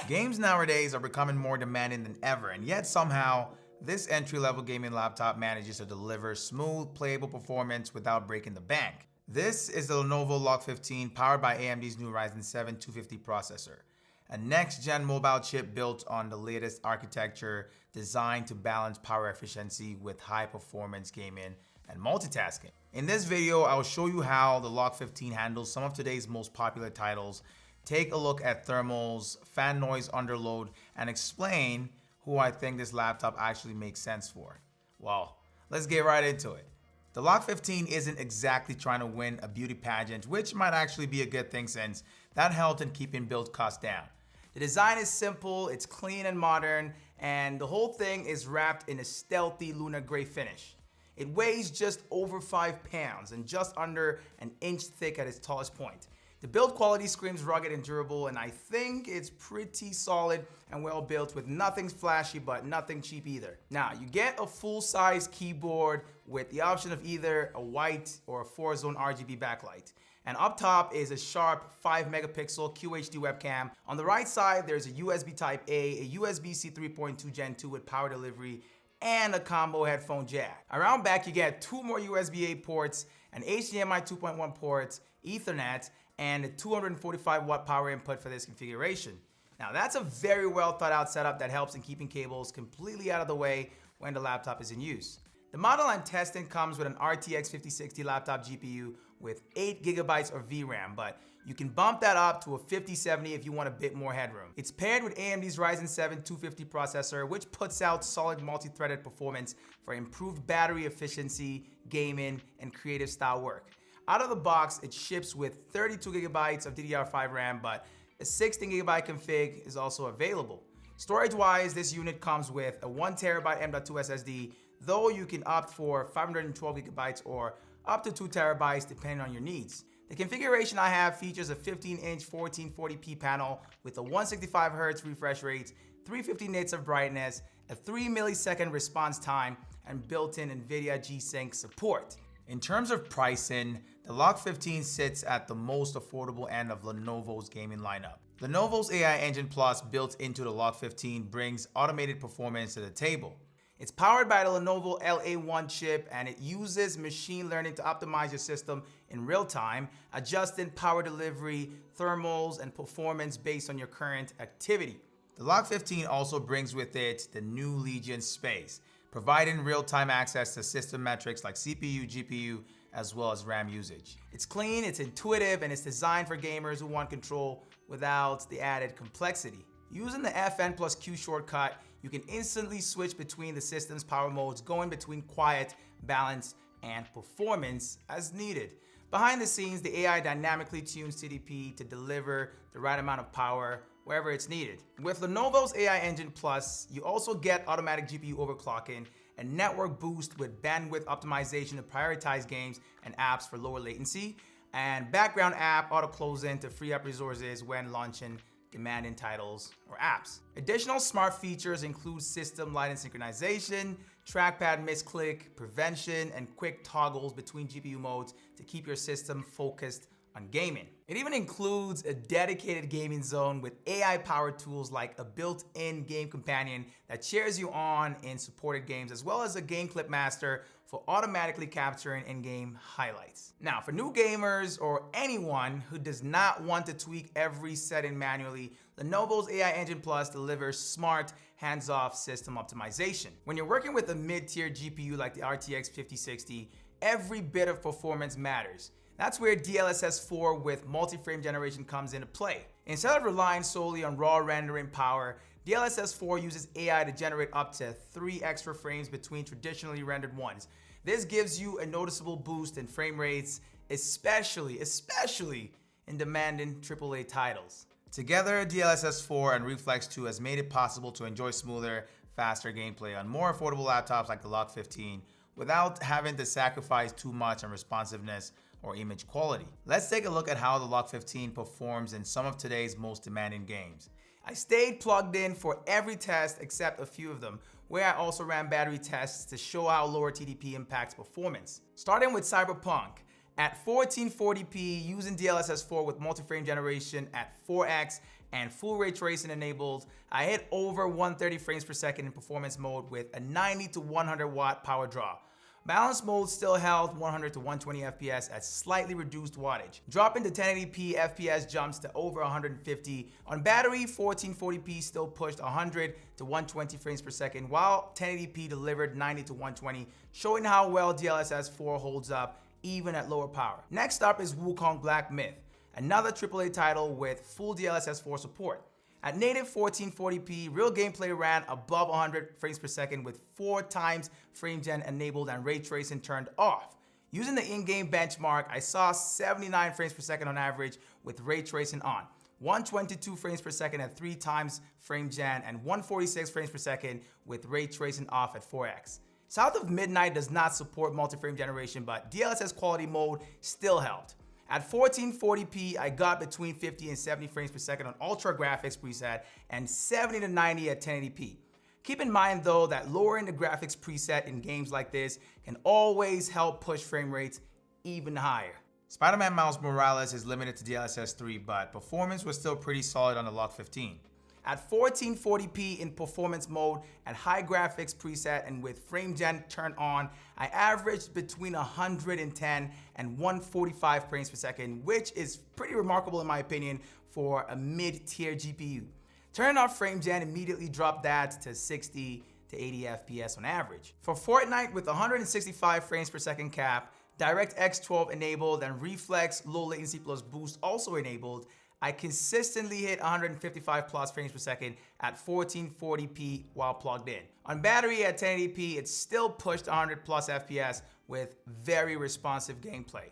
Games nowadays are becoming more demanding than ever, and yet somehow, this entry-level gaming laptop manages to deliver smooth, playable performance without breaking the bank. This is the Lenovo LOQ 15 powered by AMD's new Ryzen 7 250 processor, a next-gen mobile chip built on the latest architecture designed to balance power efficiency with high-performance gaming and multitasking. In this video, I will show you how the LOQ 15 handles some of today's most popular titles, take a look at thermals, fan noise underload, and explain who I think this laptop actually makes sense for. Well, let's get right into it. The LOQ 15 isn't exactly trying to win a beauty pageant, which might actually be a good thing since that helped in keeping build costs down. The design is simple, it's clean and modern, and the whole thing is wrapped in a stealthy lunar gray finish. It weighs just over 5 pounds and just under an inch thick at its tallest point. The build quality screams rugged and durable, and I think it's pretty solid and well built with nothing flashy but nothing cheap either. Now, you get a full-size keyboard with the option of either a white or a 4-zone RGB backlight. And up top is a sharp 5-megapixel QHD webcam. On the right side, there's a USB Type-A, a USB-C 3.2 Gen 2 with power delivery, and a combo headphone jack. Around back, you get 2 more USB-A ports, an HDMI 2.1 port, Ethernet, and a 245-watt power input for this configuration. Now, that's a very well thought out setup that helps in keeping cables completely out of the way when the laptop is in use. The model I'm testing comes with an RTX 5060 laptop GPU with 8 GB of VRAM, but you can bump that up to a 5070 if you want a bit more headroom. It's paired with AMD's Ryzen 7 250 processor, which puts out solid multi-threaded performance for improved battery efficiency, gaming, and creative style work. Out of the box, it ships with 32 GB of DDR5 RAM, but a 16 GB config is also available. Storage-wise, this unit comes with a 1 TB M.2 SSD, though you can opt for 512 GB or up to 2 TB depending on your needs. The configuration I have features a 15-inch 1440p panel with a 165Hz refresh rate, 350 nits of brightness, a 3-millisecond response time, and built-in NVIDIA G-Sync support. In terms of pricing, the LOQ 15 sits at the most affordable end of Lenovo's gaming lineup. Lenovo's AI Engine Plus built into the LOQ 15 brings automated performance to the table. It's powered by the Lenovo LA1 chip, and it uses machine learning to optimize your system in real time, adjusting power delivery, thermals, and performance based on your current activity. The LOQ 15 also brings with it the new Legion Space, providing real-time access to system metrics like CPU, GPU, as well as RAM usage. It's clean, it's intuitive, and it's designed for gamers who want control without the added complexity. Using the FN plus Q shortcut, you can instantly switch between the system's power modes, going between quiet, balance, and performance as needed. Behind the scenes, the AI dynamically tunes TDP to deliver the right amount of power wherever it's needed. With Lenovo's AI Engine Plus, you also get automatic GPU overclocking, a network boost with bandwidth optimization to prioritize games and apps for lower latency, and background app auto-closing to free up resources when launching demanding titles or apps. Additional smart features include system lighting synchronization, trackpad misclick prevention, and quick toggles between GPU modes to keep your system focused on gaming. It even includes a dedicated gaming zone with AI-powered tools like a built-in game companion that cheers you on in supported games, as well as a game clip master for automatically capturing in-game highlights. Now, for new gamers or anyone who does not want to tweak every setting manually, Lenovo's AI Engine Plus delivers smart, hands-off system optimization. When you're working with a mid-tier GPU like the RTX 5060, every bit of performance matters. That's where DLSS 4 with multi-frame generation comes into play. Instead of relying solely on raw rendering power, DLSS 4 uses AI to generate up to 3 extra frames between traditionally rendered ones. This gives you a noticeable boost in frame rates, especially in demanding AAA titles. Together, DLSS 4 and Reflex 2 has made it possible to enjoy smoother, faster gameplay on more affordable laptops like the LOQ 15 without having to sacrifice too much on responsiveness or image quality. Let's take a look at how the LOQ 15 performs in some of today's most demanding games. I stayed plugged in for every test except a few of them, where I also ran battery tests to show how lower TDP impacts performance. Starting with Cyberpunk, at 1440p using DLSS 4 with multi-frame generation at 4x and full ray tracing enabled, I hit over 130 frames per second in performance mode with a 90 to 100 watt power draw. Balanced mode still held 100 to 120 FPS at slightly reduced wattage. Dropping to 1080p, FPS jumps to over 150. On battery, 1440p still pushed 100 to 120 frames per second, while 1080p delivered 90 to 120, showing how well DLSS 4 holds up even at lower power. Next up is Wukong Black Myth, another AAA title with full DLSS 4 support. At native 1440p, real gameplay ran above 100 frames per second with 4 times frame gen enabled and ray tracing turned off. Using the in-game benchmark, I saw 79 frames per second on average with ray tracing on, 122 frames per second at 3 times frame gen, and 146 frames per second with ray tracing off at 4x. South of Midnight does not support multi-frame generation, but DLSS quality mode still helped. At 1440p, I got between 50 and 70 frames per second on Ultra Graphics preset and 70 to 90 at 1080p. Keep in mind though that lowering the graphics preset in games like this can always help push frame rates even higher. Spider-Man Miles Morales is limited to DLSS 3, but performance was still pretty solid on the LOQ 15. At 1440p in performance mode, at high graphics preset and with frame gen turned on, I averaged between 110 and 145 frames per second, which is pretty remarkable in my opinion for a mid-tier GPU. Turning off frame gen immediately dropped that to 60 to 80 FPS on average. For Fortnite with 165 frames per second cap, DirectX 12 enabled and Reflex low latency plus boost also enabled, I consistently hit 155 plus frames per second at 1440p while plugged in. On battery at 1080p, it still pushed 100 plus FPS with very responsive gameplay.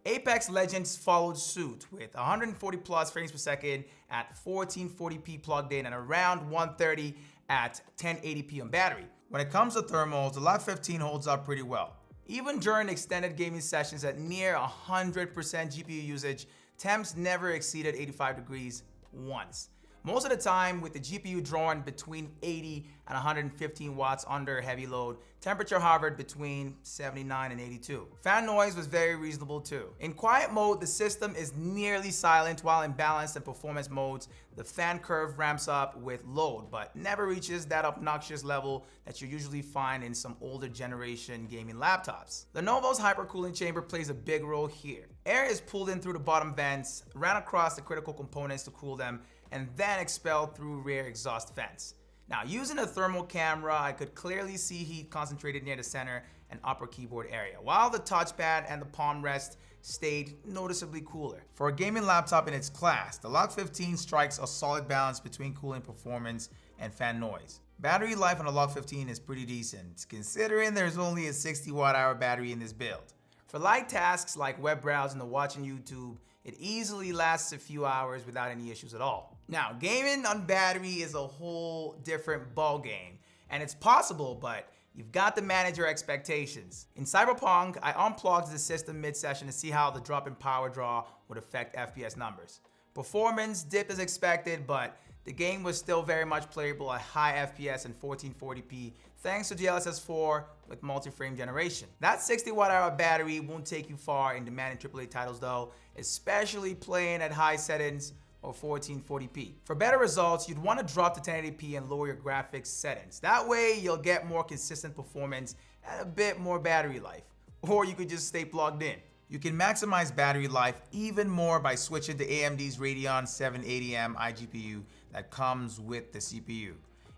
Apex Legends followed suit with 140 plus frames per second at 1440p plugged in and around 130 at 1080p on battery. When it comes to thermals, the LOQ 15 holds up pretty well. Even during extended gaming sessions at near 100% GPU usage, temps never exceeded 85 degrees once. Most of the time, with the GPU drawing between 80 and 115 watts under heavy load, temperature hovered between 79 and 82. Fan noise was very reasonable too. In quiet mode, the system is nearly silent, while in balanced and performance modes, the fan curve ramps up with load, but never reaches that obnoxious level that you usually find in some older generation gaming laptops. Lenovo's hypercooling chamber plays a big role here. Air is pulled in through the bottom vents, ran across the critical components to cool them, and then expelled through rear exhaust vents. Now, using a thermal camera, I could clearly see heat concentrated near the center and upper keyboard area, while the touchpad and the palm rest stayed noticeably cooler. For a gaming laptop in its class, the LOQ 15 strikes a solid balance between cooling performance and fan noise. Battery life on the LOQ 15 is pretty decent, considering there's only a 60 watt-hour battery in this build. For light tasks like web browsing or watching YouTube, it easily lasts a few hours without any issues at all. Now, gaming on battery is a whole different ballgame, and it's possible, but you've got to manage your expectations. In Cyberpunk, I unplugged the system mid-session to see how the drop in power draw would affect FPS numbers. Performance dipped as expected, but the game was still very much playable at high FPS and 1440p thanks to DLSS 4 with multi-frame generation. That 60 watt-hour battery won't take you far in demanding AAA titles though, especially playing at high settings or 1440p. For better results, you'd want to drop to 1080p and lower your graphics settings. That way, you'll get more consistent performance and a bit more battery life. Or you could just stay plugged in. You can maximize battery life even more by switching to AMD's Radeon 780M iGPU that comes with the CPU.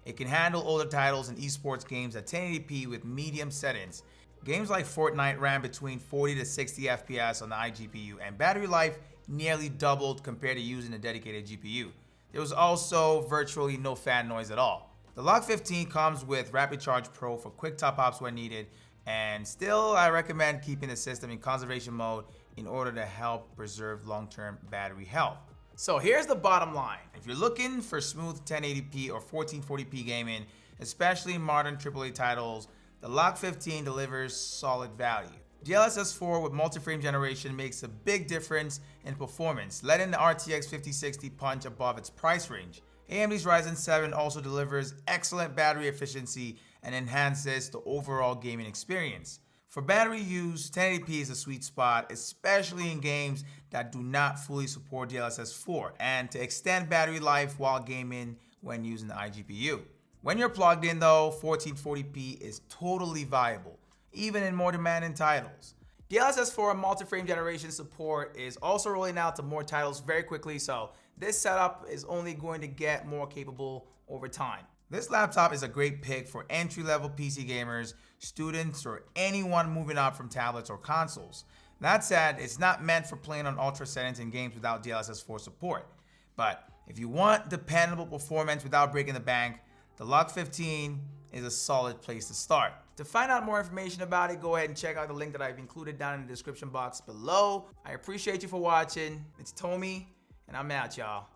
It can handle older titles and esports games at 1080p with medium settings. Games like Fortnite ran between 40 to 60 FPS on the iGPU, and battery life nearly doubled compared to using a dedicated GPU. There was also virtually no fan noise at all. The LOQ 15 comes with Rapid Charge Pro for quick top-ups when needed, and still I recommend keeping the system in conservation mode in order to help preserve long-term battery health. So here's the bottom line. If you're looking for smooth 1080p or 1440p gaming, especially modern AAA titles, the LOQ 15 delivers solid value. DLSS 4 with multi-frame generation makes a big difference in performance, letting the RTX 5060 punch above its price range. AMD's Ryzen 7 also delivers excellent battery efficiency and enhances the overall gaming experience. For battery use, 1080p is a sweet spot, especially in games that do not fully support DLSS 4, and to extend battery life while gaming when using the iGPU. When you're plugged in though, 1440p is totally viable, even in more demanding titles. DLSS 4 multi-frame generation support is also rolling out to more titles very quickly, so this setup is only going to get more capable over time. This laptop is a great pick for entry-level PC gamers, students, or anyone moving up from tablets or consoles. That said, it's not meant for playing on ultra settings in games without DLSS 4 support. But if you want dependable performance without breaking the bank, the LOQ 15 is a solid place to start. To find out more information about it, go ahead and check out the link that I've included down in the description box below. I appreciate you for watching. It's Tommy, and I'm out, y'all.